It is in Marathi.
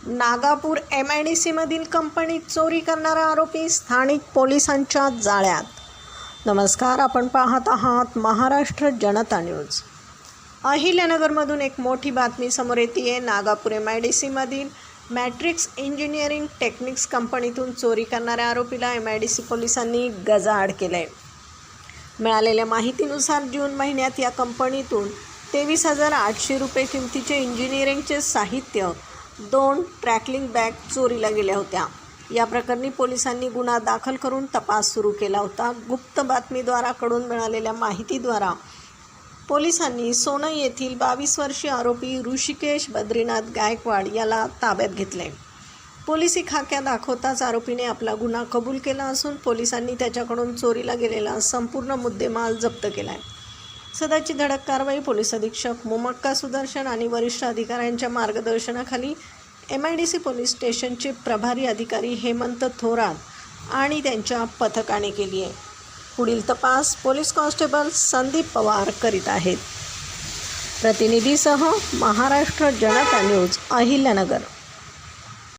नागापूर MIDCमधील कंपनीत चोरी करणारा आरोपी स्थानिक पोलिसांच्या जाळ्यात. नमस्कार, आपण पाहत आहात महाराष्ट्र जनता न्यूज. अहिल्यानगरमधून एक मोठी बातमी समोर येते. नागापूर MIDCमधील मॅट्रिक्स इंजिनिअरिंग टेक्निक्स कंपनीतून चोरी करणाऱ्या आरोपीला MIDC पोलिसांनी गजाआड केलं आहे. मिळालेल्या माहितीनुसार जून महिन्यात या कंपनीतून 23,800 रुपये किमतीचे इंजिनिअरिंगचे साहित्य, 2 ट्रॅकलिंग बॅग चोरीला गेल्या होत्या. या प्रकरणी पोलिसांनी गुन्हा दाखल करून तपास सुरू केला होता. गुप्त बातमीदाराकडून मिळालेल्या माहितीद्वारा पोलिसांनी सोनई येथील 22 वर्षीय आरोपी ऋषिकेश बद्रीनाथ गायकवाड याला ताब्यात घेतले. पोलिसी खाक्या दाखवताच आरोपीने आपला गुन्हा कबूल केला असून पोलिसांनी त्याच्याकडून चोरीला गेलेला संपूर्ण मुद्देमाल जप्त केला आहे. सदरची धडक कारवाई पोलीस अधीक्षक मुमक्का सुदर्शन आणि वरिष्ठ अधिकाऱ्यांच्या मार्गदर्शनाखाली MIDC पोलीस स्टेशनचे प्रभारी अधिकारी हेमंत थोरात आणि त्यांच्या पथकाने केली आहे. पुढील तपास पोलीस कॉन्स्टेबल संदीप पवार करीत आहेत. प्रतिनिधीसह महाराष्ट्र जनता न्यूज, अहिल्यानगर.